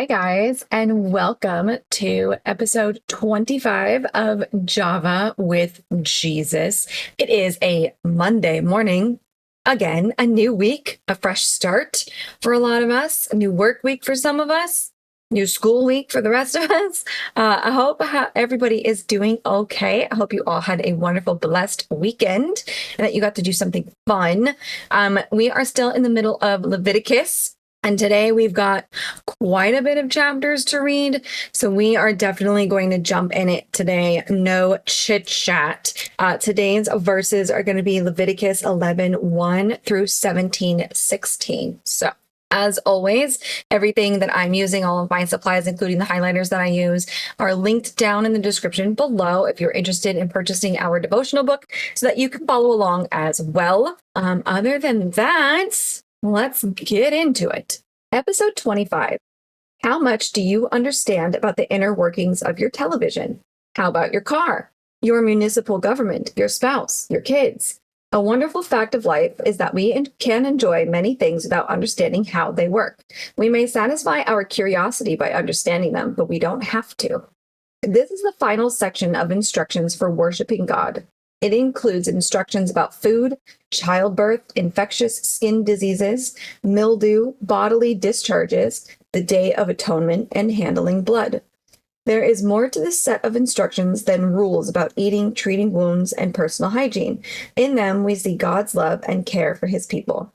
Hi, guys, and welcome to episode 25 of Java with Jesus. It is a Monday morning. Again, a new week, a fresh start for a lot of us, a new work week for some of us, new school week for the rest of us. I hope everybody is doing okay. I hope you all had a wonderful, blessed weekend and that you got to do something fun. We are still in the middle of Leviticus. And today we've got quite a bit of chapters to read, so we are definitely going to jump in it today. No chit chat. Today's verses are going to be Leviticus 11:1 through 17:16. So, as always, everything that I'm using, all of my supplies, including the highlighters that I use, are linked down in the description below if you're interested in purchasing our devotional book so that you can follow along as well. Other than that, let's get into it. Episode 25. How much do you understand about the inner workings of your television? How about your car, your municipal government, your spouse, your kids? A wonderful fact of life is that we can enjoy many things without understanding how they work. We may satisfy our curiosity by understanding them, but we don't have to. This is the final section of instructions for worshiping God. It includes instructions about food, childbirth, infectious skin diseases, mildew, bodily discharges, the Day of Atonement, and handling blood. There is more to this set of instructions than rules about eating, treating wounds, and personal hygiene. In them, we see God's love and care for his people.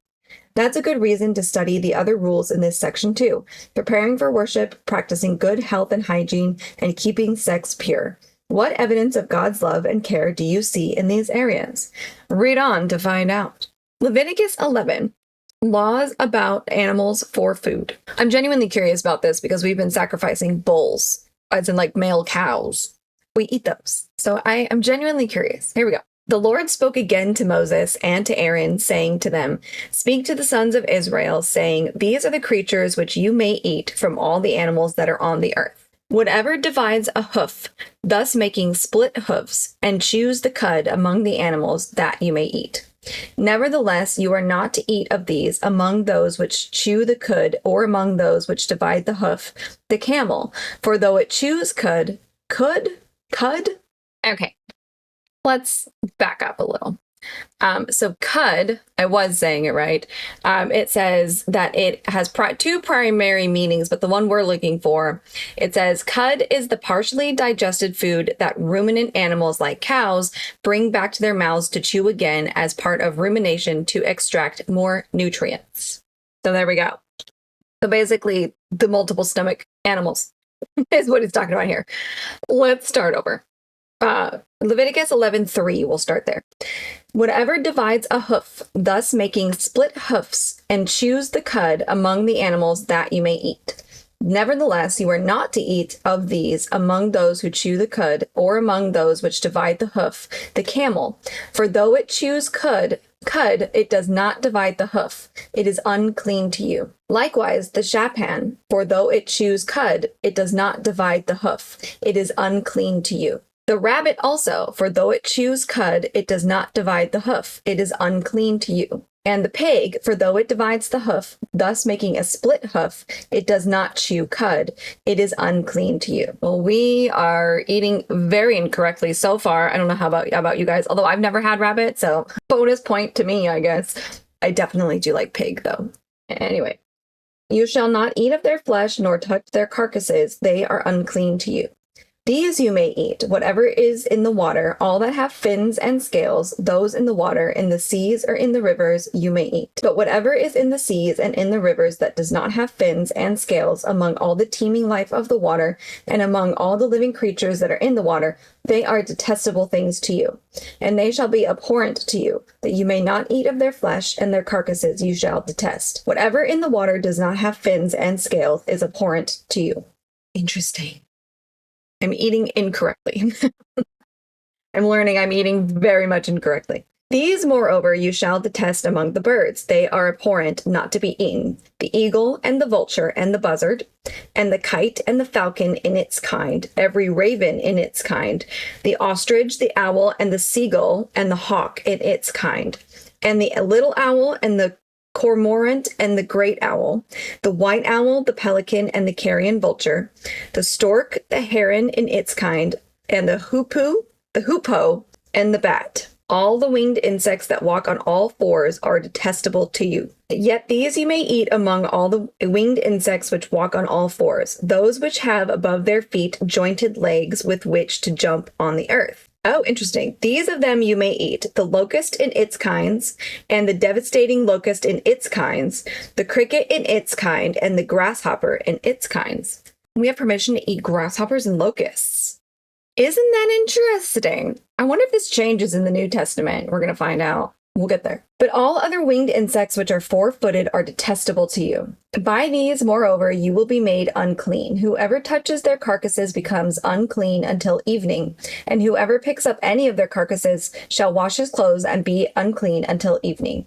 That's a good reason to study the other rules in this section too, preparing for worship, practicing good health and hygiene, and keeping sex pure. What evidence of God's love and care do you see in these areas? Read on to find out. Leviticus 11. Laws about animals for food. I'm genuinely curious about this because we've been sacrificing bulls, as in like male cows. We eat those. So I am genuinely curious. Here we go. The Lord spoke again to Moses and to Aaron, saying to them, "Speak to the sons of Israel, saying, These are the creatures which you may eat from all the animals that are on the earth. Whatever divides a hoof, thus making split hoofs, and chews the cud among the animals, that you may eat. Nevertheless, you are not to eat of these among those which chew the cud, or among those which divide the hoof, the camel. For though it chews cud. Okay, let's back up a little. So cud, I was saying it right. It says that it has two primary meanings, but the one we're looking for, it says cud is the partially digested food that ruminant animals like cows bring back to their mouths to chew again as part of rumination to extract more nutrients. So there we go. So basically, the multiple stomach animals is what he's talking about here. Let's start over. Leviticus 11:3, we'll start there. Whatever divides a hoof, thus making split hoofs, and chews the cud among the animals, that you may eat. Nevertheless, you are not to eat of these among those who chew the cud, or among those which divide the hoof, the camel. For though it chews cud, it does not divide the hoof. It is unclean to you. Likewise, the shapan, for though it chews cud, it does not divide the hoof. It is unclean to you. The rabbit also, for though it chews cud, it does not divide the hoof. It is unclean to you. And the pig, for though it divides the hoof, thus making a split hoof, it does not chew cud. It is unclean to you. Well, we are eating very incorrectly so far. I don't know how about you guys, although I've never had rabbit, so bonus point to me, I guess. I definitely do like pig, though. Anyway. You shall not eat of their flesh, nor touch their carcasses. They are unclean to you. These you may eat, whatever is in the water, all that have fins and scales, those in the water, in the seas or in the rivers, you may eat. But whatever is in the seas and in the rivers that does not have fins and scales, among all the teeming life of the water, and among all the living creatures that are in the water, they are detestable things to you. And they shall be abhorrent to you, that you may not eat of their flesh, and their carcasses you shall detest. Whatever in the water does not have fins and scales is abhorrent to you. Interesting. I'm eating incorrectly. I'm learning I'm eating very much incorrectly. These, moreover, you shall detest among the birds. They are abhorrent, not to be eaten. The eagle and the vulture and the buzzard, and the kite and the falcon in its kind, every raven in its kind, the ostrich, the owl, and the seagull, and the hawk in its kind, and the little owl and the cormorant and the great owl, the white owl, the pelican, and the carrion vulture, the stork, the heron in its kind, and the hoopoe, and the bat. All the winged insects that walk on all fours are detestable to you. Yet these you may eat among all the winged insects which walk on all fours, those which have above their feet jointed legs with which to jump on the earth. Oh, interesting. These of them you may eat, the locust in its kinds, and the devastating locust in its kinds, the cricket in its kind, and the grasshopper in its kinds. We have permission to eat grasshoppers and locusts. Isn't that interesting? I wonder if this changes in the New Testament. We're going to find out. We'll get there. But all other winged insects which are four-footed are detestable to you. By these, moreover, you will be made unclean. Whoever touches their carcasses becomes unclean until evening, and whoever picks up any of their carcasses shall wash his clothes and be unclean until evening.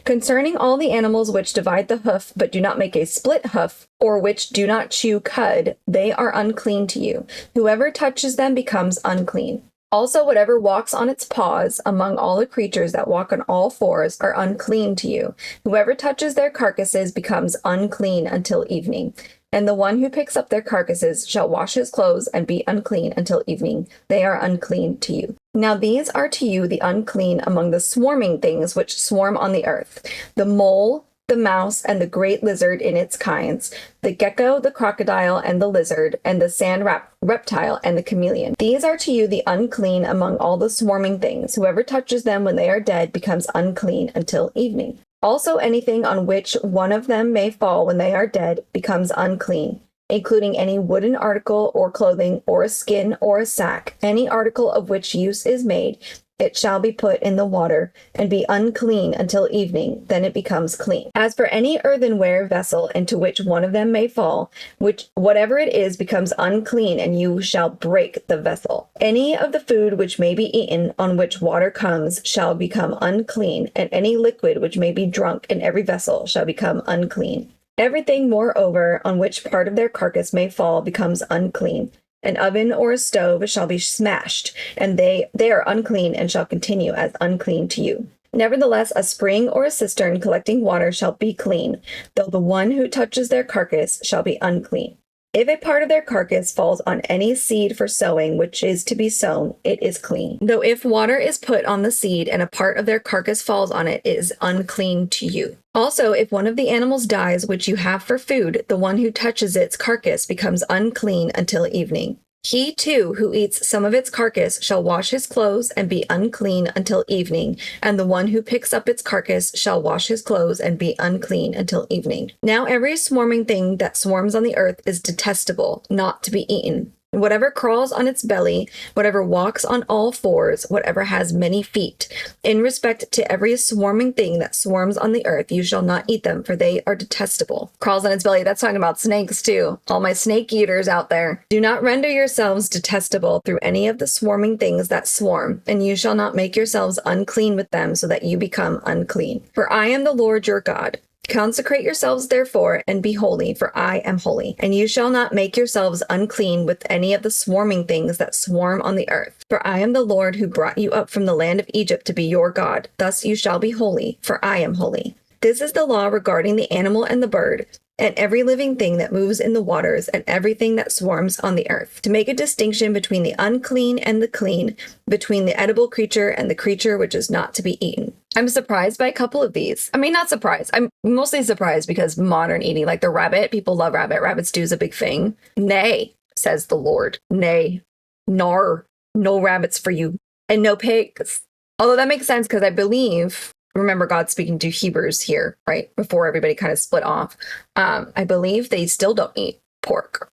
Concerning all the animals which divide the hoof, but do not make a split hoof, or which do not chew cud, they are unclean to you. Whoever touches them becomes unclean. Also, whatever walks on its paws among all the creatures that walk on all fours are unclean to you. Whoever touches their carcasses becomes unclean until evening. And the one who picks up their carcasses shall wash his clothes and be unclean until evening. They are unclean to you. Now these are to you the unclean among the swarming things which swarm on the earth: the mole, the mouse, and the great lizard in its kinds, the gecko, the crocodile, and the lizard, and the sand reptile, and the chameleon. These are to you the unclean among all the swarming things. Whoever touches them when they are dead becomes unclean until evening. Also anything on which one of them may fall when they are dead becomes unclean, including any wooden article or clothing or a skin or a sack, any article of which use is made. It shall be put in the water and be unclean until evening, then it becomes clean. As for any earthenware vessel into which one of them may fall, which whatever it is becomes unclean, and you shall break the vessel. Any of the food which may be eaten on which water comes shall become unclean, and any liquid which may be drunk in every vessel shall become unclean. Everything, moreover, on which part of their carcass may fall becomes unclean. An oven or a stove shall be smashed, and they are unclean and shall continue as unclean to you. Nevertheless, a spring or a cistern collecting water shall be clean, though the one who touches their carcass shall be unclean. If a part of their carcass falls on any seed for sowing which is to be sown, it is clean. Though if water is put on the seed and a part of their carcass falls on it, it is unclean to you. Also, if one of the animals dies which you have for food, the one who touches its carcass becomes unclean until evening. He, too, who eats some of its carcass shall wash his clothes and be unclean until evening, and the one who picks up its carcass shall wash his clothes and be unclean until evening. Now every swarming thing that swarms on the earth is detestable, not to be eaten. Whatever crawls on its belly, whatever walks on all fours, whatever has many feet. In respect to every swarming thing that swarms on the earth, you shall not eat them, for they are detestable. Crawls on its belly, that's talking about snakes too. All my snake eaters out there. Do not render yourselves detestable through any of the swarming things that swarm, and you shall not make yourselves unclean with them, so that you become unclean. For I am the Lord your God. Consecrate yourselves, therefore, and be holy, for I am holy. And you shall not make yourselves unclean with any of the swarming things that swarm on the earth. For I am the Lord who brought you up from the land of Egypt to be your God. Thus you shall be holy, for I am holy. This is the law regarding the animal and the bird, and every living thing that moves in the waters, and everything that swarms on the earth, to make a distinction between the unclean and the clean, between the edible creature and the creature which is not to be eaten. I'm surprised by a couple of these. I mean, not surprised. I'm mostly surprised because modern eating, like the rabbit, people love rabbit. Rabbit stew is a big thing. Nay, says the Lord. Nay, nor, no rabbits for you, and no pigs. Although that makes sense because I believe, remember God speaking to Hebrews here, right? Before everybody kind of split off. I believe they still don't eat pork,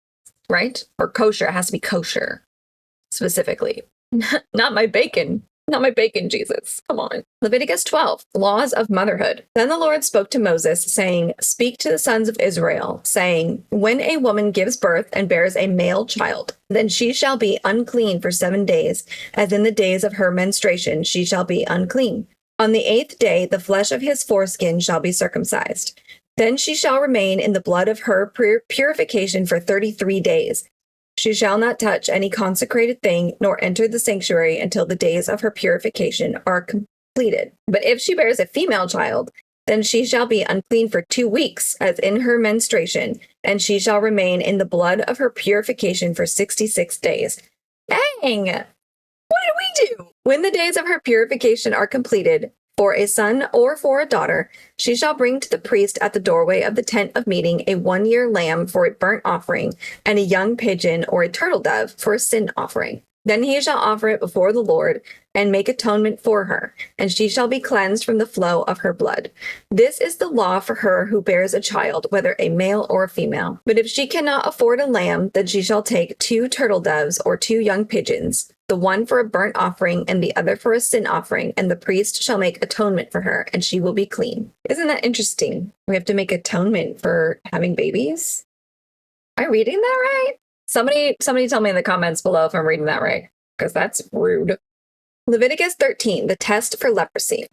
right? Or kosher. It has to be kosher, specifically. Not my bacon. Not my bacon, Jesus. Come on. Leviticus 12, laws of motherhood. Then the Lord spoke to Moses, saying, Speak to the sons of Israel, saying, When a woman gives birth and bears a male child, then she shall be unclean for 7 days, as in the days of her menstruation she shall be unclean. On the 8th day, the flesh of his foreskin shall be circumcised. Then she shall remain in the blood of her purification for 33 days. She shall not touch any consecrated thing, nor enter the sanctuary until the days of her purification are completed. But if she bears a female child, Then she shall be unclean for 2 weeks, as in her menstruation, and she shall remain in the blood of her purification for 66 days. Dang! What did we do? When the days of her purification are completed, for a son or for a daughter, she shall bring to the priest at the doorway of the tent of meeting a 1-year lamb for a burnt offering, and a young pigeon or a turtle dove for a sin offering. Then he shall offer it before the Lord, and make atonement for her, and she shall be cleansed from the flow of her blood. This is the law for her who bears a child, whether a male or a female. But if she cannot afford a lamb, then she shall take 2 turtle doves or 2 young pigeons, the one for a burnt offering and the other for a sin offering, and the priest shall make atonement for her, and she will be clean. Isn't that interesting? We have to make atonement for having babies? Am I reading that right? Somebody tell me in the comments below if I'm reading that right, because that's rude. Leviticus 13, the test for leprosy.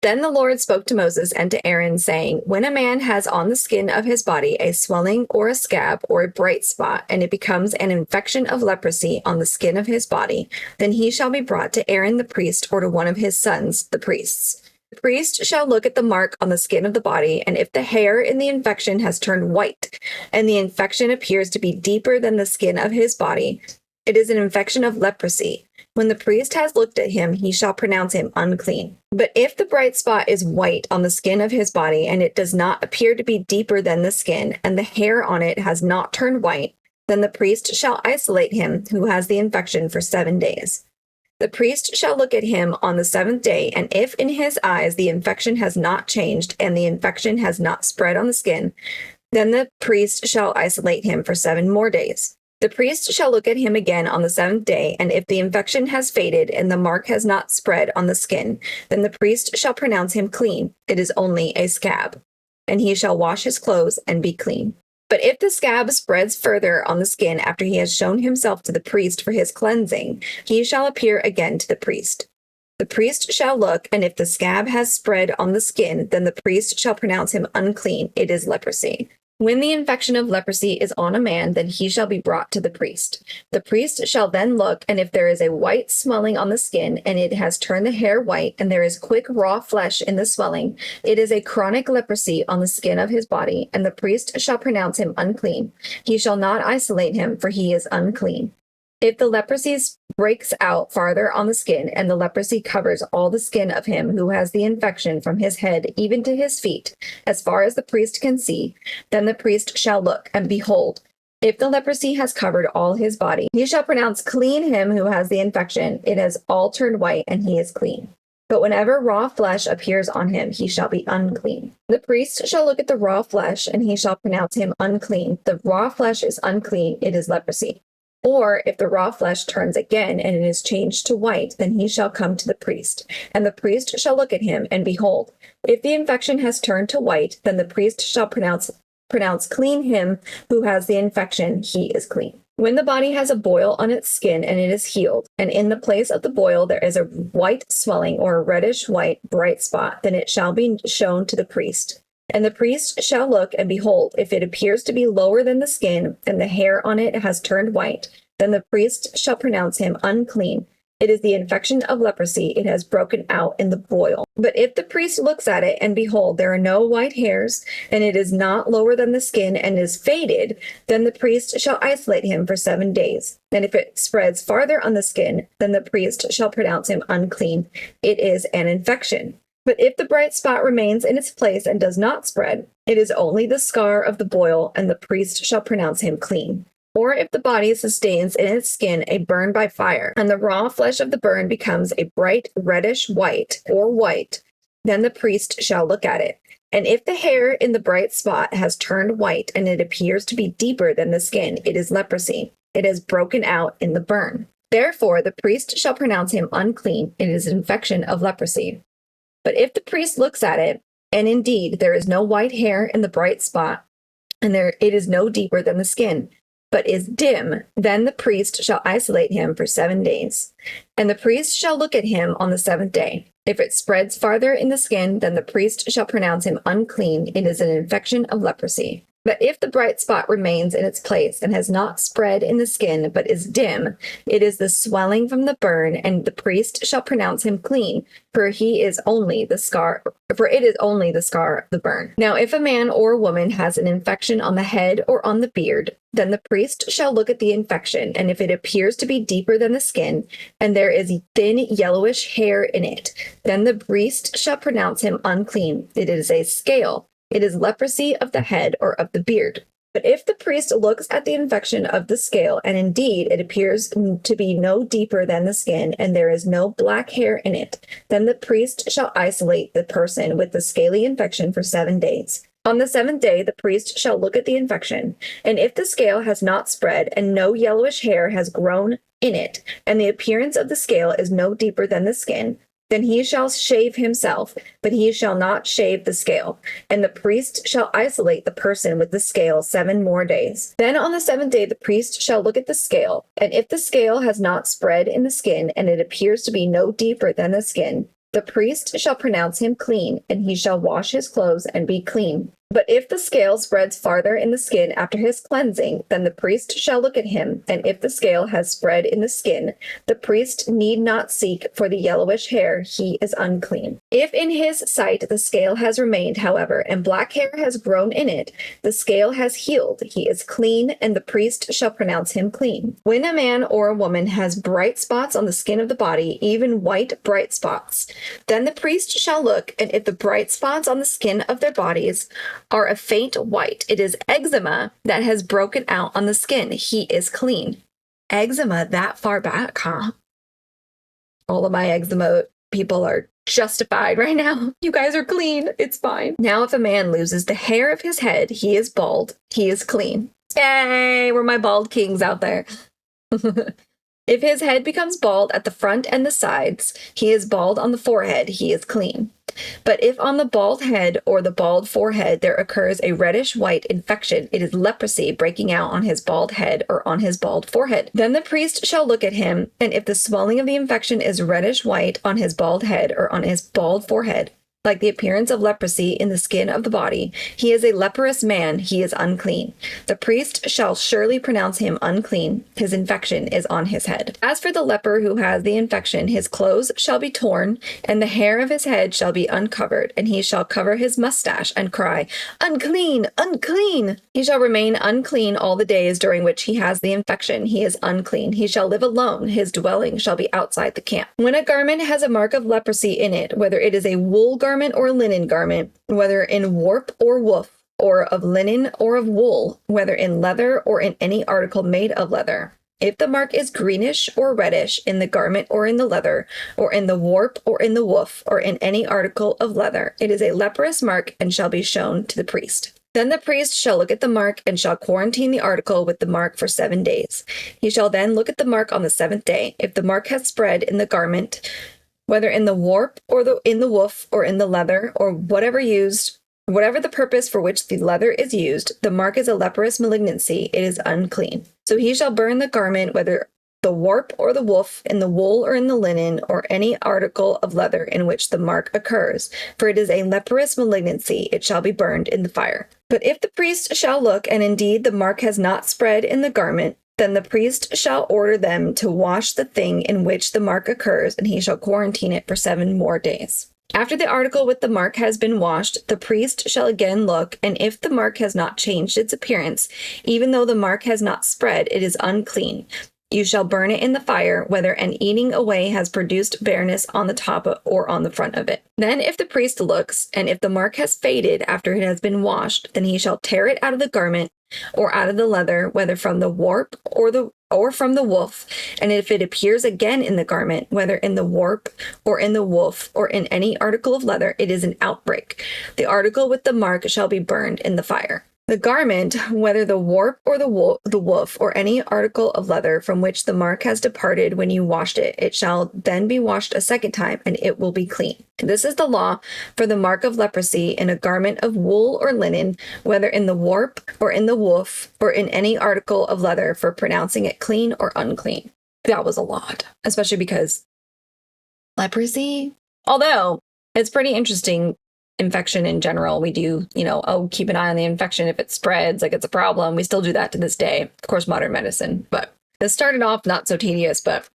Then the Lord spoke to Moses and to Aaron, saying, when a man has on the skin of his body a swelling or a scab or a bright spot, and it becomes an infection of leprosy on the skin of his body, then he shall be brought to Aaron the priest or to one of his sons, the priests. The priest shall look at the mark on the skin of the body, and if the hair in the infection has turned white, and the infection appears to be deeper than the skin of his body, it is an infection of leprosy. When the priest has looked at him, he shall pronounce him unclean. But if the bright spot is white on the skin of his body, and it does not appear to be deeper than the skin, and the hair on it has not turned white, then the priest shall isolate him who has the infection for 7 days. The priest shall look at him on the 7th day, and if in his eyes the infection has not changed, and the infection has not spread on the skin, then the priest shall isolate him for 7 more days. The priest shall look at him again on the 7th day, and if the infection has faded and the mark has not spread on the skin, then the priest shall pronounce him clean. It is only a scab. And he shall wash his clothes and be clean. But if the scab spreads further on the skin after he has shown himself to the priest for his cleansing, he shall appear again to the priest. The priest shall look, and if the scab has spread on the skin, then the priest shall pronounce him unclean. It is leprosy. When the infection of leprosy is on a man, then he shall be brought to the priest. The priest shall then look, and if there is a white swelling on the skin, and it has turned the hair white, and there is quick raw flesh in the swelling, it is a chronic leprosy on the skin of his body, and the priest shall pronounce him unclean. He shall not isolate him, for he is unclean. If the leprosy breaks out farther on the skin, and the leprosy covers all the skin of him who has the infection from his head even to his feet, as far as the priest can see, then the priest shall look, and behold, if the leprosy has covered all his body, he shall pronounce clean him who has the infection. It has all turned white, and he is clean. But whenever raw flesh appears on him, he shall be unclean. The priest shall look at the raw flesh, and he shall pronounce him unclean. The raw flesh is unclean, it is leprosy. Or if the raw flesh turns again and it is changed to white, then he shall come to the priest. And the priest shall look at him, and behold, if the infection has turned to white, then the priest shall pronounce clean him who has the infection. He is clean. When the body has a boil on its skin and it is healed, and in the place of the boil there is a white swelling or a reddish white bright spot, then it shall be shown to the priest. And the priest shall look, and behold, if it appears to be lower than the skin, and the hair on it has turned white, then the priest shall pronounce him unclean. It is the infection of leprosy. It has broken out in the boil. But if the priest looks at it, and behold, there are no white hairs, and it is not lower than the skin, and is faded, then the priest shall isolate him for 7 days. And if it spreads farther on the skin, then the priest shall pronounce him unclean. It is an infection. But if the bright spot remains in its place and does not spread, it is only the scar of the boil, and the priest shall pronounce him clean. Or if the body sustains in its skin a burn by fire, and the raw flesh of the burn becomes a bright reddish white or white, then the priest shall look at it. And if the hair in the bright spot has turned white, and it appears to be deeper than the skin, it is leprosy. It has broken out in the burn. Therefore the priest shall pronounce him unclean. It is an infection of leprosy. But if the priest looks at it, and indeed there is no white hair in the bright spot, and it is no deeper than the skin, but is dim, then the priest shall isolate him for 7 days. And the priest shall look at him on the 7th day. If it spreads farther in the skin, then the priest shall pronounce him unclean. It is an infection of leprosy. But if the bright spot remains in its place and has not spread in the skin, but is dim, it is the swelling from the burn, and the priest shall pronounce him clean, for it is only the scar of the burn. Now, if a man or a woman has an infection on the head or on the beard, then the priest shall look at the infection, and if it appears to be deeper than the skin, and there is thin yellowish hair in it, then the priest shall pronounce him unclean. It is a scale. It is leprosy of the head or of the beard. But if the priest looks at the infection of the scale, and indeed it appears to be no deeper than the skin, and there is no black hair in it, then the priest shall isolate the person with the scaly infection for 7 days. On the 7th day, the priest shall look at the infection, and if the scale has not spread, and no yellowish hair has grown in it, and the appearance of the scale is no deeper than the skin, then he shall shave himself, but he shall not shave the scale. And the priest shall isolate the person with the scale 7 more days. Then on the 7th day the priest shall look at the scale, and if the scale has not spread in the skin, and it appears to be no deeper than the skin, the priest shall pronounce him clean, and he shall wash his clothes and be clean. But if the scale spreads farther in the skin after his cleansing, then the priest shall look at him, and if the scale has spread in the skin, the priest need not seek for the yellowish hair, he is unclean. If in his sight the scale has remained, however, and black hair has grown in it, the scale has healed, he is clean, and the priest shall pronounce him clean. When a man or a woman has bright spots on the skin of the body, even white bright spots, then the priest shall look, and if the bright spots on the skin of their bodies are a faint white, it is eczema that has broken out on the skin. He is clean. Eczema that far back, huh? All of my eczema people are justified right now. You guys are clean. It's fine. Now, if a man loses the hair of his head, he is bald. He is clean. Yay, we're my bald kings out there. If his head becomes bald at the front and the sides, he is bald on the forehead, he is clean. But if on the bald head or the bald forehead there occurs a reddish-white infection, it is leprosy breaking out on his bald head or on his bald forehead. Then the priest shall look at him, and if the swelling of the infection is reddish-white on his bald head or on his bald forehead, like the appearance of leprosy in the skin of the body, he is a leprous man, he is unclean. The priest shall surely pronounce him unclean, his infection is on his head. As for the leper who has the infection, his clothes shall be torn, and the hair of his head shall be uncovered, and he shall cover his mustache and cry, unclean, unclean. He shall remain unclean all the days during which he has the infection, he is unclean. He shall live alone, his dwelling shall be outside the camp. When a garment has a mark of leprosy in it, whether it is a wool garment or a linen garment, whether in warp or woof, or of linen or of wool, whether in leather or in any article made of leather. If the mark is greenish or reddish in the garment or in the leather, or in the warp or in the woof, or in any article of leather, it is a leprous mark and shall be shown to the priest. Then the priest shall look at the mark and shall quarantine the article with the mark for 7 days. He shall then look at the mark on the 7th day. If the mark has spread in the garment, whether in the warp or in the woof or in the leather or whatever the purpose for which the leather is used, the mark is a leprous malignancy, it is unclean. So he shall burn the garment, whether the warp or the woof, in the wool or in the linen, or any article of leather in which the mark occurs, for it is a leprous malignancy, it shall be burned in the fire. But if the priest shall look, and indeed the mark has not spread in the garment, then the priest shall order them to wash the thing in which the mark occurs, and he shall quarantine it for 7 more days. After the article with the mark has been washed, the priest shall again look, and if the mark has not changed its appearance, even though the mark has not spread, it is unclean. You shall burn it in the fire, whether an eating away has produced bareness on the top or on the front of it. Then if the priest looks, and if the mark has faded after it has been washed, then he shall tear it out of the garment, or out of the leather, whether from the warp or from the woof, and if it appears again in the garment, whether in the warp or in the woof or in any article of leather, it is an outbreak. The article with the mark shall be burned in the fire. The garment, whether the warp or the woof or any article of leather from which the mark has departed when you washed it, it shall then be washed a second time, and it will be clean. This is the law for the mark of leprosy in a garment of wool or linen, whether in the warp or in the woof or in any article of leather, for pronouncing it clean or unclean. That was a lot, especially because leprosy, although it's pretty interesting infection in general. We do, keep an eye on the infection. If it spreads, like it's a problem, we still do that to this day. Of course, modern medicine. But this started off not so tedious, but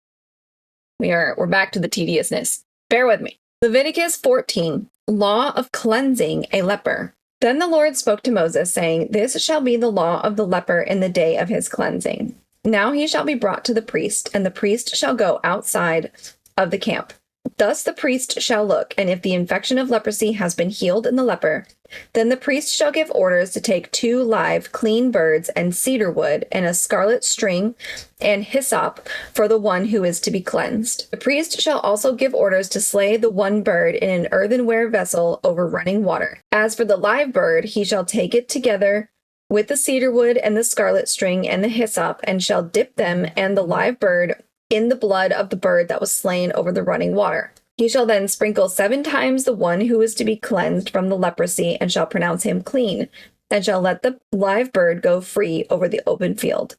we're back to the tediousness. Bear with me. Leviticus 14, law of cleansing a leper. Then the Lord spoke to Moses, saying, This shall be the law of the leper in the day of his cleansing. Now he shall be brought to the priest, and the priest shall go outside of the camp. Thus the priest shall look, and if the infection of leprosy has been healed in the leper, then the priest shall give orders to take 2 live, clean birds and cedar wood and a scarlet string and hyssop for the one who is to be cleansed. The priest shall also give orders to slay the one bird in an earthenware vessel over running water. As for the live bird, he shall take it together with the cedar wood and the scarlet string and the hyssop, and shall dip them and the live bird in the blood of the bird that was slain over the running water. He shall then sprinkle 7 times the one who is to be cleansed from the leprosy, and shall pronounce him clean, and shall let the live bird go free over the open field.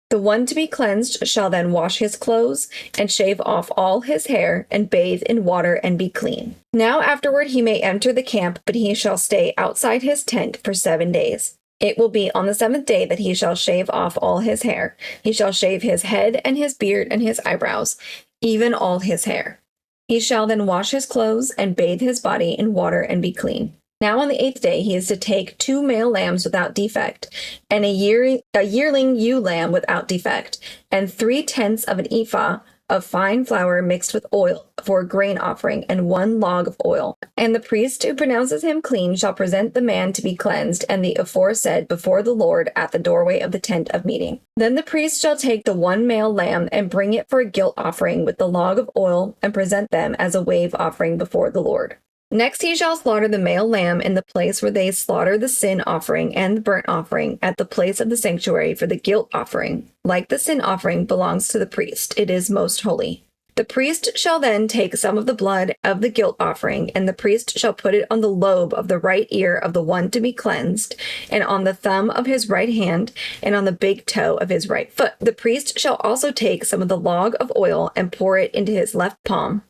The one to be cleansed shall then wash his clothes, and shave off all his hair, and bathe in water, and be clean. Now afterward he may enter the camp, but he shall stay outside his tent for 7 days. It will be on the 7th day that he shall shave off all his hair. He shall shave his head and his beard and his eyebrows, even all his hair. He shall then wash his clothes and bathe his body in water and be clean. Now on the 8th day he is to take 2 male lambs without defect, and a yearling ewe lamb without defect, and 3/10 of an ephah of fine flour mixed with oil for a grain offering, and 1 log of oil. And the priest who pronounces him clean shall present the man to be cleansed and the aforesaid before the Lord at the doorway of the tent of meeting. Then the priest shall take the 1 male lamb and bring it for a guilt offering with the log of oil, and present them as a wave offering before the Lord. Next he shall slaughter the male lamb in the place where they slaughter the sin offering and the burnt offering at the place of the sanctuary for the guilt offering. Like the sin offering belongs to the priest, it is most holy. The priest shall then take some of the blood of the guilt offering, and the priest shall put it on the lobe of the right ear of the one to be cleansed, and on the thumb of his right hand, and on the big toe of his right foot. The priest shall also take some of the log of oil and pour it into his left palm.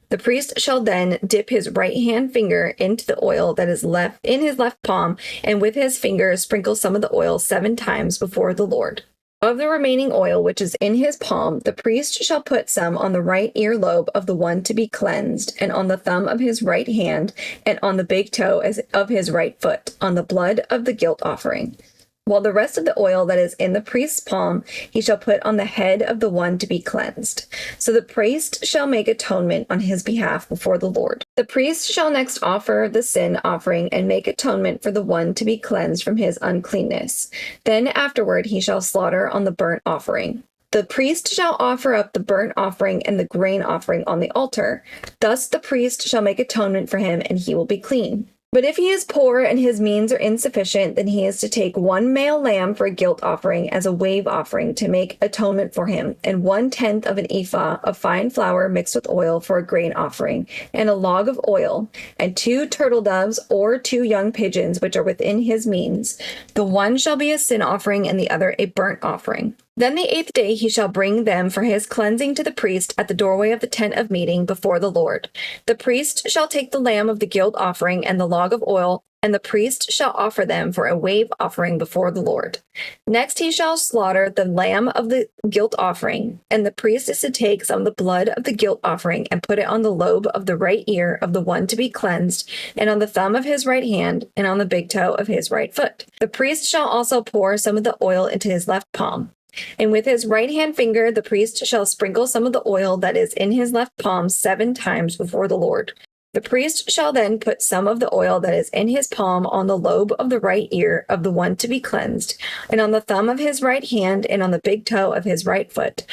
The priest shall then dip his right hand finger into the oil that is left in his left palm, and with his finger sprinkle some of the oil 7 times before the Lord. Of the remaining oil which is in his palm, the priest shall put some on the right ear lobe of the one to be cleansed, and on the thumb of his right hand, and on the big toe of his right foot, on the blood of the guilt offering. While the rest of the oil that is in the priest's palm he shall put on the head of the one to be cleansed. So the priest shall make atonement on his behalf before the Lord. The priest shall next offer the sin offering and make atonement for the one to be cleansed from his uncleanness. Then afterward he shall slaughter on the burnt offering. The priest shall offer up the burnt offering and the grain offering on the altar. Thus the priest shall make atonement for him, and he will be clean. But if he is poor and his means are insufficient, then he is to take 1 male lamb for a guilt offering as a wave offering to make atonement for him, and 1/10 of an ephah of fine flour mixed with oil for a grain offering, and a log of oil, and 2 turtle doves or 2 young pigeons which are within his means. The one shall be a sin offering and the other a burnt offering. Then the 8th day he shall bring them for his cleansing to the priest at the doorway of the tent of meeting before the Lord. The priest shall take the lamb of the guilt offering and the log of oil, and the priest shall offer them for a wave offering before the Lord. Next he shall slaughter the lamb of the guilt offering, and the priest is to take some of the blood of the guilt offering and put it on the lobe of the right ear of the one to be cleansed, and on the thumb of his right hand, and on the big toe of his right foot. The priest shall also pour some of the oil into his left palm. And with his right hand finger the priest shall sprinkle some of the oil that is in his left palm 7 times before the Lord. The priest shall then put some of the oil that is in his palm on the lobe of the right ear of the one to be cleansed, and on the thumb of his right hand, and on the big toe of his right foot,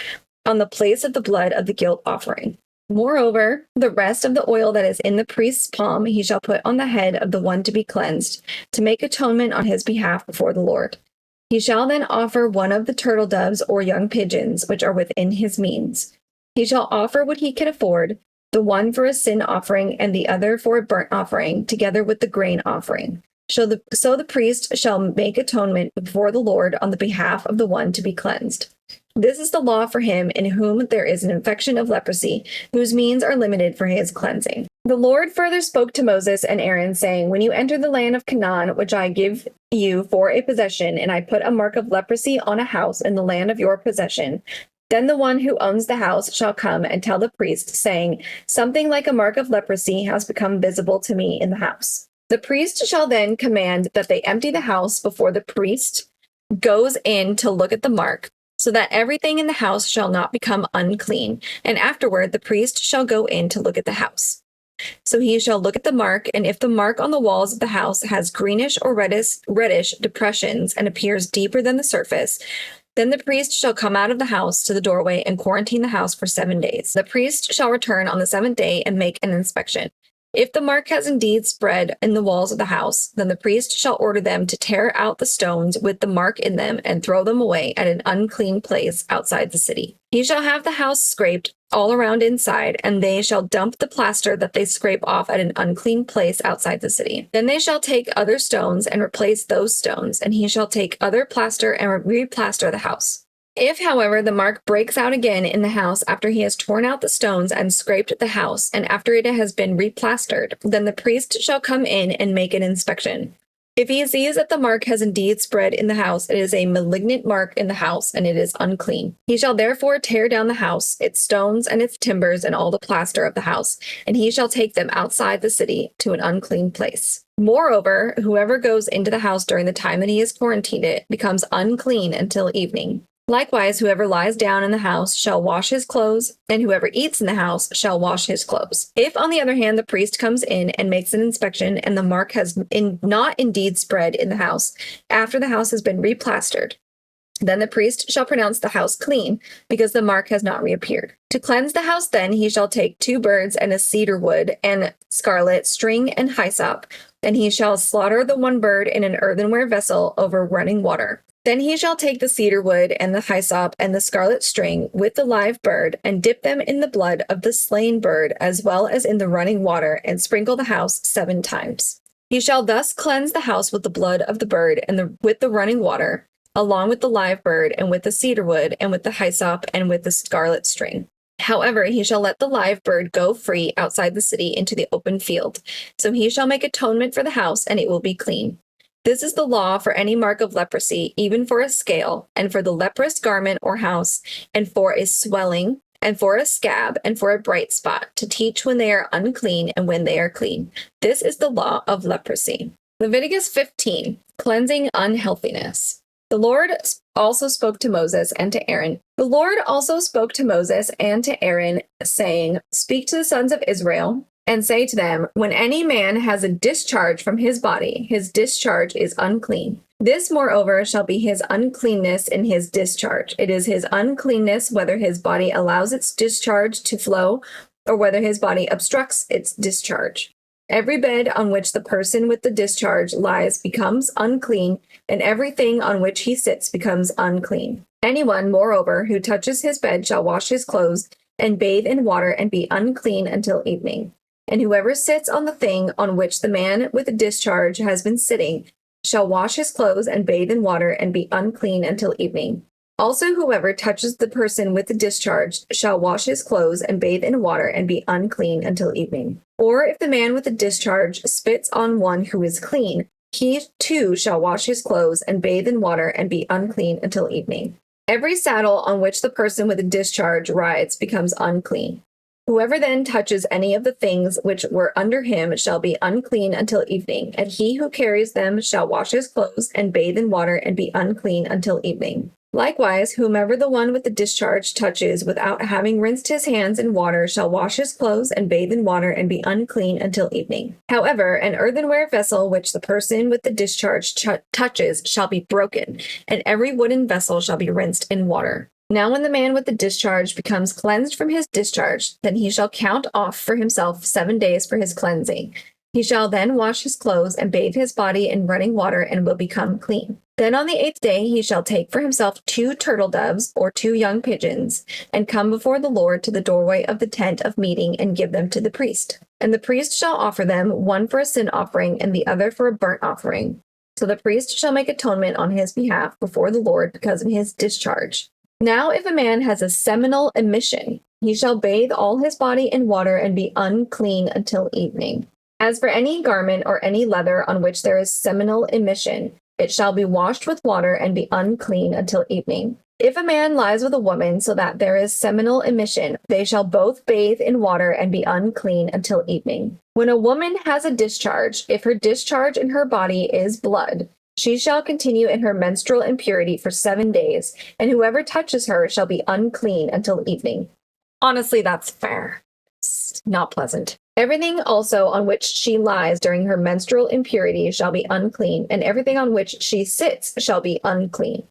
on the place of the blood of the guilt offering. Moreover, the rest of the oil that is in the priest's palm he shall put on the head of the one to be cleansed, to make atonement on his behalf before the Lord. He shall then offer 1 of the turtle doves or young pigeons, which are within his means. He shall offer what he can afford, the one for a sin offering and the other for a burnt offering, together with the grain offering. So the priest shall make atonement before the Lord on the behalf of the one to be cleansed. This is the law for him in whom there is an infection of leprosy, whose means are limited for his cleansing. The Lord further spoke to Moses and Aaron, saying, when you enter the land of Canaan, which I give you for a possession, and I put a mark of leprosy on a house in the land of your possession, then the one who owns the house shall come and tell the priest, saying, something like a mark of leprosy has become visible to me in the house. The priest shall then command that they empty the house before the priest goes in to look at the mark, so that everything in the house shall not become unclean. And afterward the priest shall go in to look at the house. So he shall look at the mark, and if the mark on the walls of the house has greenish or reddish depressions and appears deeper than the surface, then the priest shall come out of the house to the doorway and quarantine the house for 7 days. The priest shall return on the 7th day and make an inspection. If the mark has indeed spread in the walls of the house, then the priest shall order them to tear out the stones with the mark in them and throw them away at an unclean place outside the city. He shall have the house scraped all around inside, and they shall dump the plaster that they scrape off at an unclean place outside the city. Then they shall take other stones and replace those stones, and he shall take other plaster and replaster the house. If, however, the mark breaks out again in the house after he has torn out the stones and scraped the house, and after it has been replastered, then the priest shall come in and make an inspection. If he sees that the mark has indeed spread in the house, it is a malignant mark in the house, and it is unclean. He shall therefore tear down the house, its stones and its timbers, and all the plaster of the house, and he shall take them outside the city to an unclean place. Moreover, whoever goes into the house during the time that he is quarantined it becomes unclean until evening. Likewise, whoever lies down in the house shall wash his clothes, and whoever eats in the house shall wash his clothes. If, on the other hand, the priest comes in and makes an inspection, and the mark has not indeed spread in the house after the house has been replastered, then the priest shall pronounce the house clean, because the mark has not reappeared. To cleanse the house then he shall take 2 birds and a cedar wood and scarlet string and hyssop, and he shall slaughter the one bird in an earthenware vessel over running water. Then he shall take the cedar wood and the hyssop and the scarlet string with the live bird, and dip them in the blood of the slain bird as well as in the running water, and sprinkle the house 7 times. He shall thus cleanse the house with the blood of the bird and with the running water, along with the live bird, and with the cedar wood, and with the hyssop, and with the scarlet string. However, he shall let the live bird go free outside the city into the open field. So he shall make atonement for the house, and it will be clean. This is the law for any mark of leprosy, even for a scale, and for the leprous garment or house, and for a swelling, and for a scab, and for a bright spot, to teach when they are unclean and when they are clean. This is the law of leprosy. Leviticus 15, cleansing unhealthiness. The Lord also spoke to Moses and to Aaron. The Lord also spoke to Moses and to Aaron, saying, speak to the sons of Israel, and say to them, when any man has a discharge from his body, his discharge is unclean. This, moreover, shall be his uncleanness in his discharge. It is his uncleanness whether his body allows its discharge to flow, or whether his body obstructs its discharge. Every bed on which the person with the discharge lies becomes unclean, and everything on which he sits becomes unclean. Anyone, moreover, who touches his bed shall wash his clothes and bathe in water and be unclean until evening. And whoever sits on the thing on which the man with the discharge has been sitting shall wash his clothes and bathe in water and be unclean until evening. Also, whoever touches the person with the discharge shall wash his clothes and bathe in water and be unclean until evening. Or if the man with the discharge spits on one who is clean, he too shall wash his clothes and bathe in water and be unclean until evening. Every saddle on which the person with a discharge rides becomes unclean. Whoever then touches any of the things which were under him shall be unclean until evening, and he who carries them shall wash his clothes and bathe in water and be unclean until evening. Likewise, whomever the one with the discharge touches without having rinsed his hands in water shall wash his clothes and bathe in water and be unclean until evening. However, an earthenware vessel which the person with the discharge touches shall be broken, and every wooden vessel shall be rinsed in water. Now when the man with the discharge becomes cleansed from his discharge, then he shall count off for himself 7 days for his cleansing. He shall then wash his clothes and bathe his body in running water and will become clean. Then on the 8th day he shall take for himself 2 turtle doves or 2 young pigeons, and come before the Lord to the doorway of the tent of meeting and give them to the priest. And the priest shall offer them, one for a sin offering and the other for a burnt offering. So the priest shall make atonement on his behalf before the Lord because of his discharge. Now if a man has a seminal emission, He shall bathe all his body in water and be unclean until evening. As for any garment or any leather on which there is seminal emission, it shall be washed with water and be unclean until evening. If a man lies with a woman so that there is seminal emission, they shall both bathe in water and be unclean until evening. When a woman has a discharge, if her discharge in her body is blood, she shall continue in her menstrual impurity for 7 days, and whoever touches her shall be unclean until evening. Honestly, that's fair. It's not pleasant. Everything also on which she lies during her menstrual impurity shall be unclean, and everything on which she sits shall be unclean.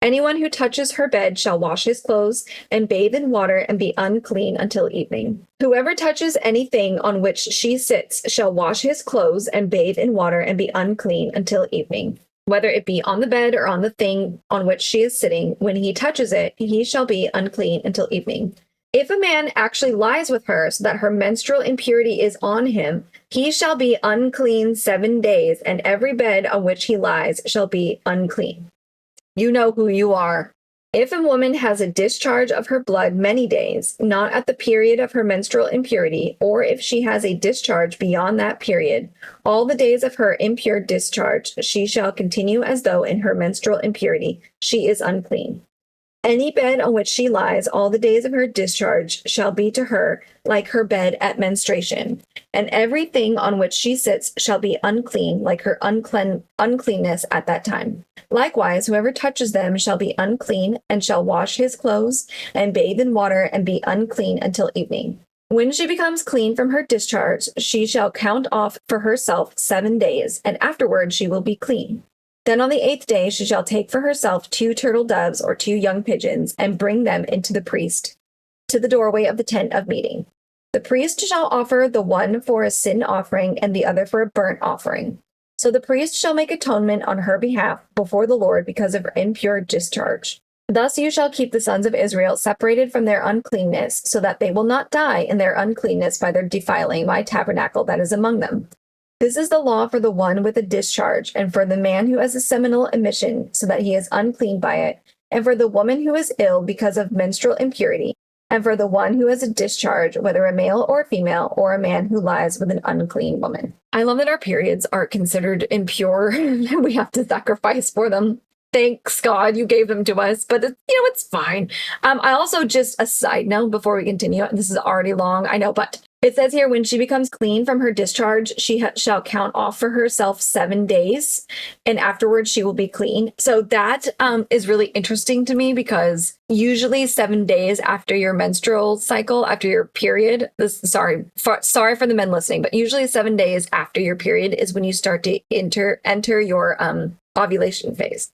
Anyone who touches her bed shall wash his clothes and bathe in water and be unclean until evening. Whoever touches anything on which she sits shall wash his clothes and bathe in water and be unclean until evening. Whether it be on the bed or on the thing on which she is sitting, when he touches it, he shall be unclean until evening. If a man actually lies with her so that her menstrual impurity is on him, he shall be unclean 7 days, and every bed on which he lies shall be unclean. You know who you are. If a woman has a discharge of her blood many days, not at the period of her menstrual impurity, or if she has a discharge beyond that period, all the days of her impure discharge, she shall continue as though in her menstrual impurity. She is unclean. Any bed on which she lies all the days of her discharge shall be to her like her bed at menstruation, and everything on which she sits shall be unclean like her uncleanness at that time. Likewise, whoever touches them shall be unclean, and shall wash his clothes, and bathe in water, and be unclean until evening. When she becomes clean from her discharge, she shall count off for herself 7 days, and afterward she will be clean. Then on the 8th day she shall take for herself 2 turtle doves or 2 young pigeons, and bring them into the priest, to the doorway of the tent of meeting. The priest shall offer the one for a sin offering and the other for a burnt offering. So the priest shall make atonement on her behalf before the Lord because of her impure discharge. Thus you shall keep the sons of Israel separated from their uncleanness, so that they will not die in their uncleanness by their defiling my tabernacle that is among them. This is the law for the one with a discharge, and for the man who has a seminal emission, so that he is unclean by it, and for the woman who is ill because of menstrual impurity, and for the one who has a discharge, whether a male or a female, or a man who lies with an unclean woman. I love that our periods are considered impure, and we have to sacrifice for them. Thanks God you gave them to us, but it's fine. I also, just a side note before we continue, this is already long, I know, but it says here, when she becomes clean from her discharge, she shall count off for herself 7 days, and afterwards she will be clean. So that is really interesting to me, because usually 7 days after your menstrual cycle, after your period, sorry for the men listening, but usually 7 days after your period is when you start to enter your ovulation phase.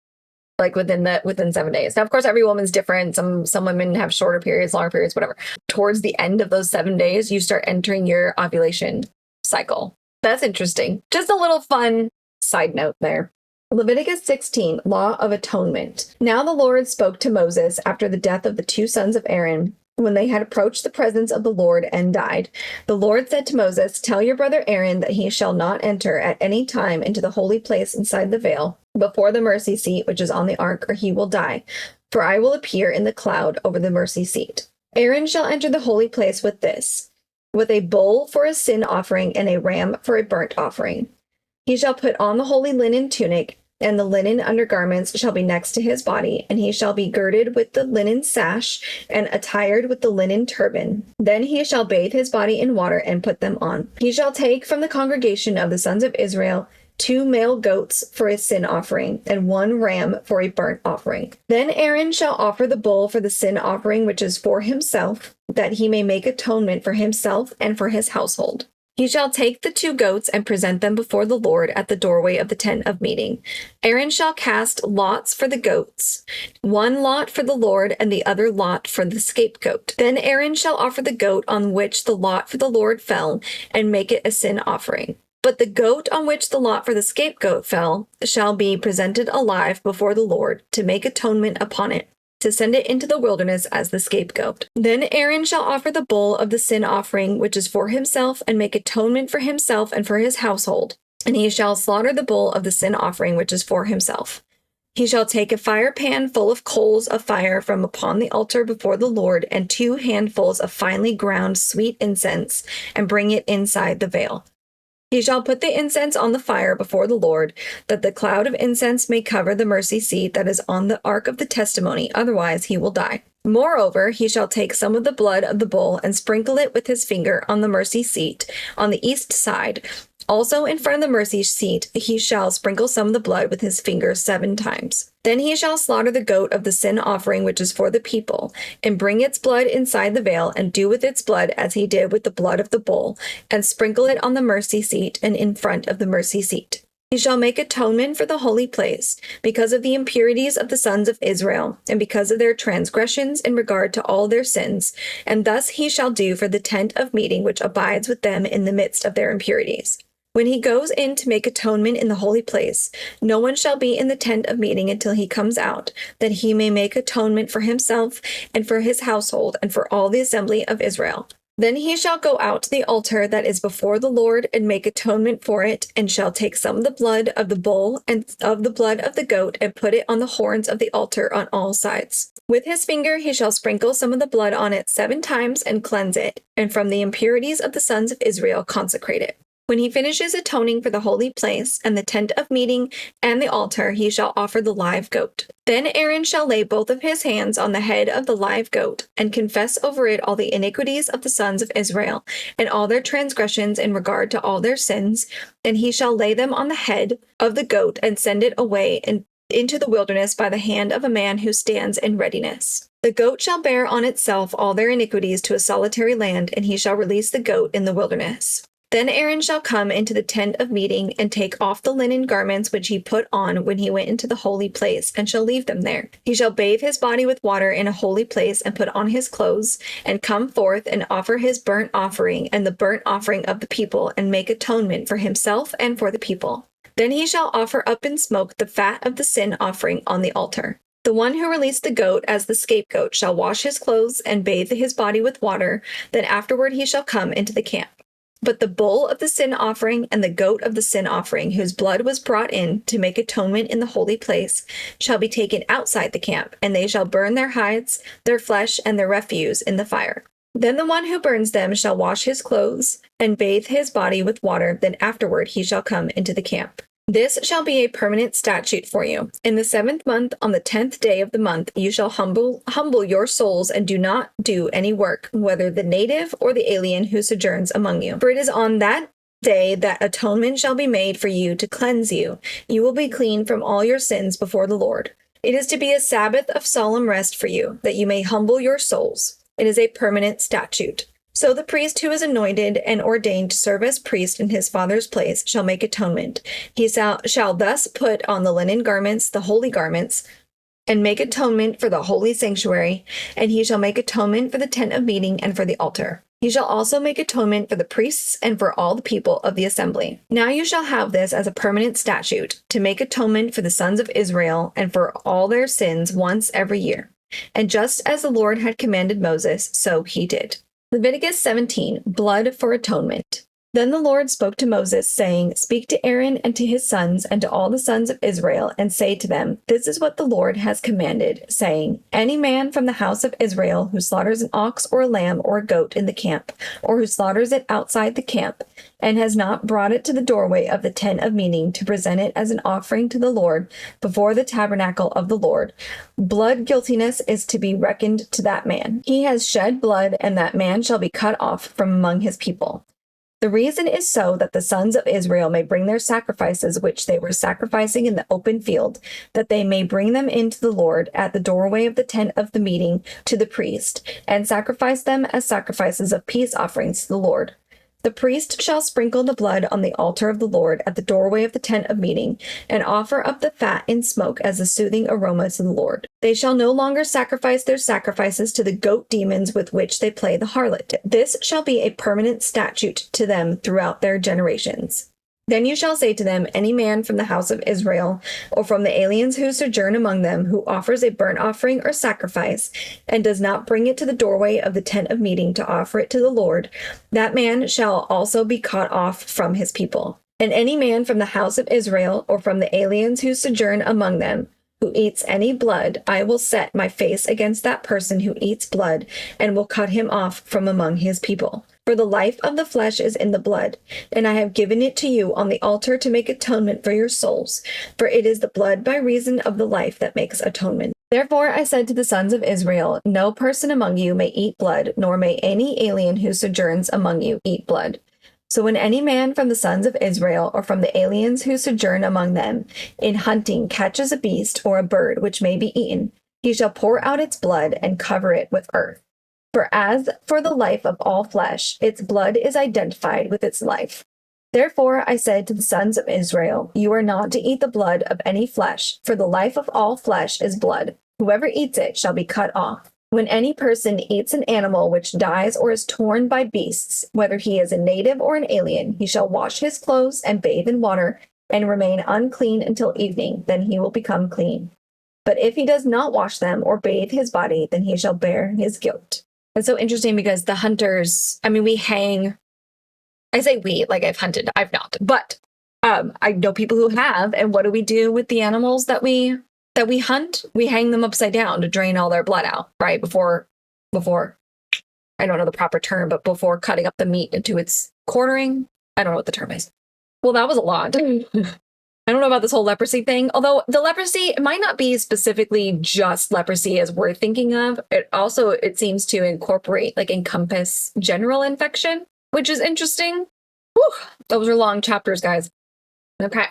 Like within 7 days. Now, of course, every woman's different. Some women have shorter periods, longer periods, whatever. Towards the end of those 7 days, you start entering your ovulation cycle. That's interesting. Just a little fun side note there. Leviticus 16, Law of Atonement. Now the Lord spoke to Moses after the death of the 2 sons of Aaron, when they had approached the presence of the Lord and died. The Lord said to Moses, "Tell your brother Aaron that he shall not enter at any time into the holy place inside the veil, before the mercy seat which is on the ark, or he will die. For I will appear in the cloud over the mercy seat. Aaron shall enter the holy place with a bull for a sin offering and a ram for a burnt offering. He shall put on the holy linen tunic, and the linen undergarments shall be next to his body, and he shall be girded with the linen sash, and attired with the linen turban. Then he shall bathe his body in water and put them on. He shall take from the congregation of the sons of Israel 2 male goats for a sin offering, and 1 ram for a burnt offering. Then Aaron shall offer the bull for the sin offering which is for himself, that he may make atonement for himself and for his household. He shall take the 2 goats and present them before the Lord at the doorway of the tent of meeting. Aaron shall cast lots for the goats, 1 lot for the Lord and the other lot for the scapegoat. Then Aaron shall offer the goat on which the lot for the Lord fell, and make it a sin offering. But the goat on which the lot for the scapegoat fell shall be presented alive before the Lord, to make atonement upon it, to send it into the wilderness as the scapegoat. Then Aaron shall offer the bull of the sin offering which is for himself, and make atonement for himself and for his household. And he shall slaughter the bull of the sin offering which is for himself. He shall take a fire pan full of coals of fire from upon the altar before the Lord, and 2 handfuls of finely ground sweet incense, and bring it inside the veil. He shall put the incense on the fire before the Lord, that the cloud of incense may cover the mercy seat that is on the ark of the testimony, otherwise he will die. Moreover, he shall take some of the blood of the bull and sprinkle it with his finger on the mercy seat on the east side. Also in front of the mercy seat he shall sprinkle some of the blood with his finger 7 times. Then he shall slaughter the goat of the sin offering which is for the people, and bring its blood inside the veil, and do with its blood as he did with the blood of the bull, and sprinkle it on the mercy seat and in front of the mercy seat. He shall make atonement for the holy place, because of the impurities of the sons of Israel, and because of their transgressions in regard to all their sins, and thus he shall do for the tent of meeting which abides with them in the midst of their impurities. When he goes in to make atonement in the holy place, no one shall be in the tent of meeting until he comes out, that he may make atonement for himself and for his household and for all the assembly of Israel. Then he shall go out to the altar that is before the Lord and make atonement for it, and shall take some of the blood of the bull and of the blood of the goat and put it on the horns of the altar on all sides. With his finger he shall sprinkle some of the blood on it 7 times and cleanse it, and from the impurities of the sons of Israel consecrate it. When he finishes atoning for the holy place and the tent of meeting and the altar, he shall offer the live goat. Then Aaron shall lay both of his hands on the head of the live goat and confess over it all the iniquities of the sons of Israel and all their transgressions in regard to all their sins, and he shall lay them on the head of the goat and send it away into the wilderness by the hand of a man who stands in readiness. The goat shall bear on itself all their iniquities to a solitary land, and he shall release the goat in the wilderness. Then Aaron shall come into the tent of meeting and take off the linen garments which he put on when he went into the holy place, and shall leave them there. He shall bathe his body with water in a holy place and put on his clothes, and come forth and offer his burnt offering and the burnt offering of the people, and make atonement for himself and for the people. Then he shall offer up in smoke the fat of the sin offering on the altar. The one who released the goat as the scapegoat shall wash his clothes and bathe his body with water, then afterward he shall come into the camp. But the bull of the sin offering and the goat of the sin offering, whose blood was brought in to make atonement in the holy place, shall be taken outside the camp, and they shall burn their hides, their flesh, and their refuse in the fire. Then the one who burns them shall wash his clothes and bathe his body with water, then afterward he shall come into the camp. This shall be a permanent statute for you. In the 7th month, on the 10th day of the month, you shall humble your souls and do not do any work, whether the native or the alien who sojourns among you. For it is on that day that atonement shall be made for you to cleanse you. You will be clean from all your sins before the Lord. It is to be a Sabbath of solemn rest for you, that you may humble your souls. It is a permanent statute. So the priest who is anointed and ordained to serve as priest in his father's place shall make atonement. He shall thus put on the linen garments, the holy garments, and make atonement for the holy sanctuary, and he shall make atonement for the tent of meeting and for the altar. He shall also make atonement for the priests and for all the people of the assembly. Now you shall have this as a permanent statute, to make atonement for the sons of Israel and for all their sins once every year. And just as the Lord had commanded Moses, so he did. Leviticus 17, Blood for Atonement. Then the Lord spoke to Moses, saying, Speak to Aaron and to his sons and to all the sons of Israel, and say to them, This is what the Lord has commanded, saying, Any man from the house of Israel who slaughters an ox or a lamb or a goat in the camp, or who slaughters it outside the camp, and has not brought it to the doorway of the tent of meeting to present it as an offering to the Lord before the tabernacle of the Lord, blood guiltiness is to be reckoned to that man. He has shed blood, and that man shall be cut off from among his people. The reason is so that the sons of Israel may bring their sacrifices which they were sacrificing in the open field, that they may bring them into the Lord at the doorway of the tent of the meeting to the priest, and sacrifice them as sacrifices of peace offerings to the Lord. The priest shall sprinkle the blood on the altar of the Lord at the doorway of the tent of meeting, and offer up the fat in smoke as a soothing aroma to the Lord. They shall no longer sacrifice their sacrifices to the goat demons with which they play the harlot. This shall be a permanent statute to them throughout their generations. Then you shall say to them, Any man from the house of Israel, or from the aliens who sojourn among them, who offers a burnt offering or sacrifice, and does not bring it to the doorway of the tent of meeting to offer it to the Lord, that man shall also be cut off from his people. And any man from the house of Israel, or from the aliens who sojourn among them, who eats any blood, I will set my face against that person who eats blood and will cut him off from among his people. For the life of the flesh is in the blood, and I have given it to you on the altar to make atonement for your souls. For it is the blood by reason of the life that makes atonement. Therefore I said to the sons of Israel, no person among you may eat blood, nor may any alien who sojourns among you eat blood. So when any man from the sons of Israel or from the aliens who sojourn among them in hunting catches a beast or a bird which may be eaten, he shall pour out its blood and cover it with earth. For as for the life of all flesh, its blood is identified with its life. Therefore I said to the sons of Israel, you are not to eat the blood of any flesh, for the life of all flesh is blood. Whoever eats it shall be cut off. When any person eats an animal which dies or is torn by beasts, whether he is a native or an alien, he shall wash his clothes and bathe in water and remain unclean until evening, then he will become clean. But if he does not wash them or bathe his body, then he shall bear his guilt. It's so interesting because the hunters, we hang, I say we, like I've hunted, I've not, but I know people who have. And what do we do with the animals that we hunt? We hang them upside down to drain all their blood out, right? Before, I don't know the proper term, but before cutting up the meat into its quartering. I don't know what the term is. Well, that was a lot. I don't know about this whole leprosy thing, although the leprosy, it might not be specifically just leprosy as we're thinking of. It seems to encompass general infection, which is interesting. Whew, those are long chapters, guys. Okay.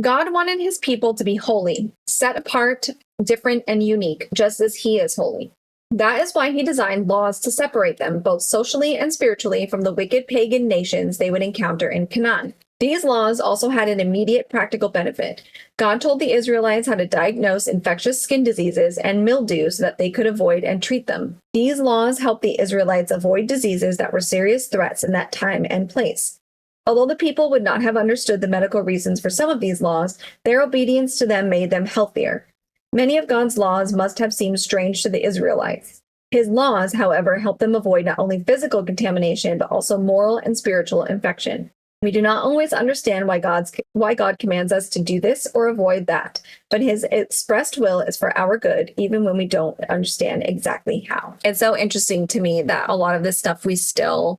God wanted his people to be holy, set apart, different, and unique, just as he is holy. That is why he designed laws to separate them, both socially and spiritually, from the wicked pagan nations they would encounter in Canaan. These laws also had an immediate practical benefit. God told the Israelites how to diagnose infectious skin diseases and mildew so that they could avoid and treat them. These laws helped the Israelites avoid diseases that were serious threats in that time and place. Although the people would not have understood the medical reasons for some of these laws, their obedience to them made them healthier. Many of God's laws must have seemed strange to the Israelites. His laws, however, helped them avoid not only physical contamination, but also moral and spiritual infection. We do not always understand why God commands us to do this or avoid that, but his expressed will is for our good, even when we don't understand exactly how. It's so interesting to me that a lot of this stuff we still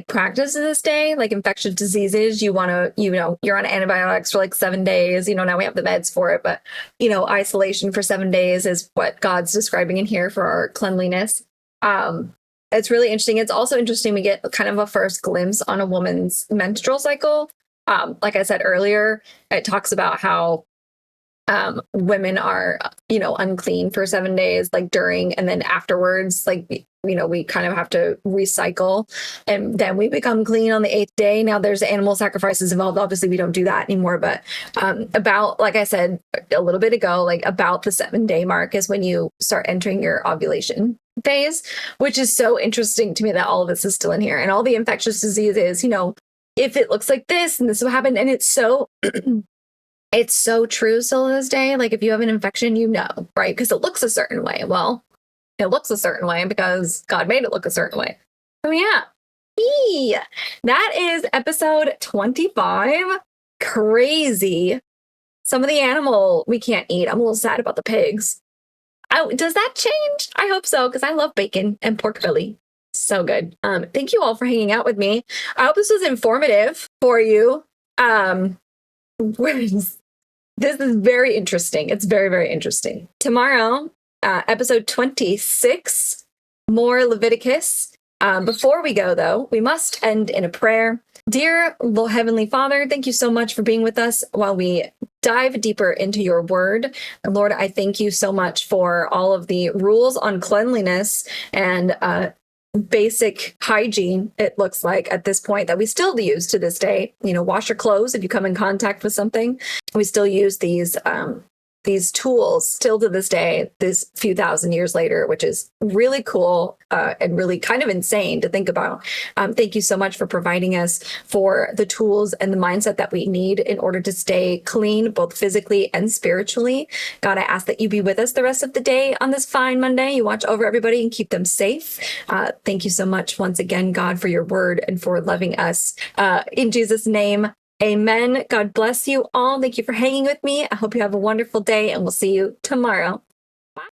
practice to this day, like infectious diseases. You want to, you're on antibiotics for 7 days. Now we have the meds for it, but isolation for 7 days is what God's describing in here for our cleanliness. It's really interesting. It's also interesting we get kind of a first glimpse on a woman's menstrual cycle. Like I said earlier, it talks about how women are, unclean for 7 days, during and then afterwards, we kind of have to recycle and then we become clean on the 8th day. Now there's animal sacrifices involved. Obviously we don't do that anymore, but about, like I said a little bit ago, about the 7-day mark is when you start entering your ovulation phase, which is so interesting to me that all of this is still in here and all the infectious diseases, if it looks like this and this will happen. And it's so, it's so true still to this day. If you have an infection, right? Because it looks a certain way. Well, it looks a certain way because God made it look a certain way. So yeah. That is episode 25. Crazy. Some of the animal we can't eat. I'm a little sad about the pigs. Does that change? I hope so, because I love bacon and pork belly. So good. Thank you all for hanging out with me. I hope this was informative for you. This is very interesting. It's very, very interesting. Tomorrow, episode 26, more Leviticus. Before we go, though, we must end in a prayer. Dear Lord, Heavenly Father, thank you so much for being with us while we dive deeper into your word. And Lord, I thank you so much for all of the rules on cleanliness and basic hygiene, it looks like at this point, that we still use to this day. Wash your clothes if you come in contact with something. We still use these tools still to this day, this few thousand years later, which is really cool and really kind of insane to think about. Thank you so much for providing us for the tools and the mindset that we need in order to stay clean, both physically and spiritually. God, I ask that you be with us the rest of the day on this fine Monday. You watch over everybody and keep them safe. Thank you so much once again, God, for your word and for loving us. In Jesus' name, Amen. God bless you all. Thank you for hanging with me. I hope you have a wonderful day, and we'll see you tomorrow.